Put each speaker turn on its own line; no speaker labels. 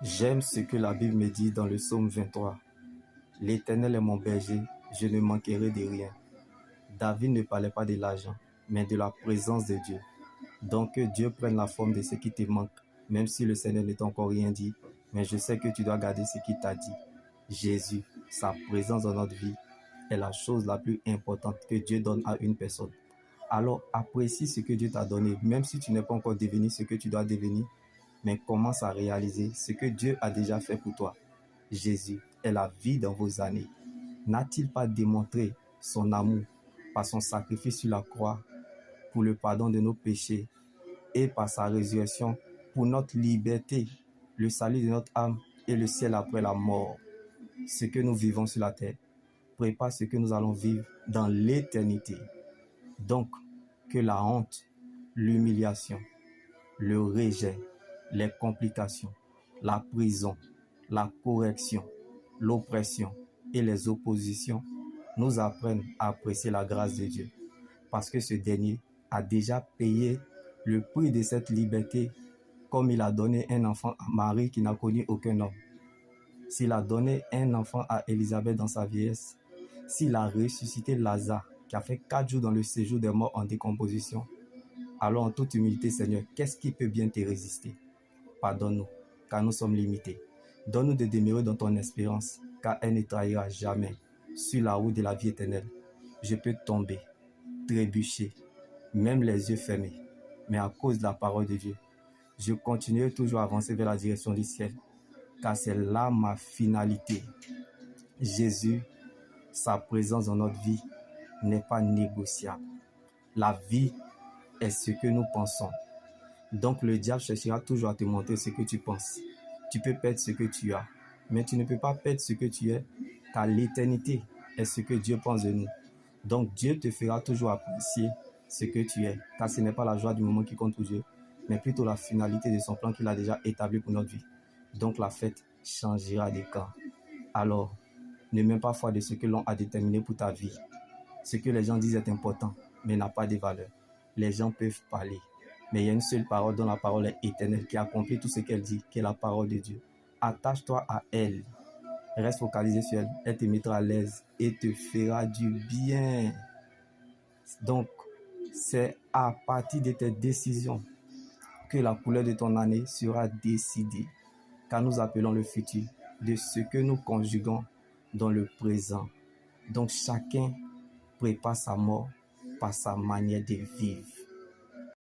J'aime ce que la Bible me dit dans le psaume 23. L'Éternel est mon berger, je ne manquerai de rien. David ne parlait pas de l'argent, mais de la présence de Dieu. Donc que Dieu prenne la forme de ce qui te manque, même si le Seigneur ne t'a encore rien dit, mais je sais que tu dois garder ce qu'il t'a dit. Jésus, sa présence dans notre vie, est la chose la plus importante que Dieu donne à une personne. Alors apprécie ce que Dieu t'a donné, même si tu n'es pas encore devenu ce que tu dois devenir, mais commence à réaliser ce que Dieu a déjà fait pour toi. Jésus est la vie dans vos années. N'a-t-il pas démontré son amour par son sacrifice sur la croix pour le pardon de nos péchés et par sa résurrection pour notre liberté, le salut de notre âme et le ciel après la mort? Ce que nous vivons sur la terre prépare ce que nous allons vivre dans l'éternité. Donc, que la honte, l'humiliation, le rejet, les complications, la prison, la correction, l'oppression et les oppositions nous apprennent à apprécier la grâce de Dieu, parce que ce dernier a déjà payé le prix de cette liberté, comme il a donné un enfant à Marie qui n'a connu aucun homme. S'il a donné un enfant à Élisabeth dans sa vieillesse, s'il a ressuscité Lazare qui a fait 4 jours dans le séjour des morts en décomposition, alors en toute humilité, Seigneur, qu'est-ce qui peut bien te résister? Pardonne-nous, car nous sommes limités. Donne-nous de demeurer dans ton espérance, car elle ne trahira jamais. Sur la route de la vie éternelle, je peux tomber, trébucher, même les yeux fermés. Mais à cause de la parole de Dieu, je continuerai toujours à avancer vers la direction du ciel, car c'est là ma finalité. Jésus, sa présence dans notre vie n'est pas négociable. La vie est ce que nous pensons. Donc le diable cherchera toujours à te montrer ce que tu penses. Tu peux perdre ce que tu as, mais tu ne peux pas perdre ce que tu es, car l'éternité est ce que Dieu pense de nous. Donc Dieu te fera toujours apprécier ce que tu es, car ce n'est pas la joie du moment qui compte pour Dieu, mais plutôt la finalité de son plan qu'il a déjà établi pour notre vie. Donc la fête changera de camp. Alors, ne mets pas foi de ce que l'on a déterminé pour ta vie. Ce que les gens disent est important, mais n'a pas de valeur. Les gens peuvent parler, mais il y a une seule parole dont la parole est éternelle, qui accomplit tout ce qu'elle dit, qui est la parole de Dieu. Attache-toi à elle. Reste focalisé sur elle. Elle te mettra à l'aise et te fera du bien. Donc, c'est à partir de tes décisions que la couleur de ton année sera décidée. Car nous appelons le futur de ce que nous conjuguons dans le présent. Donc, chacun prépare sa mort par sa manière de vivre.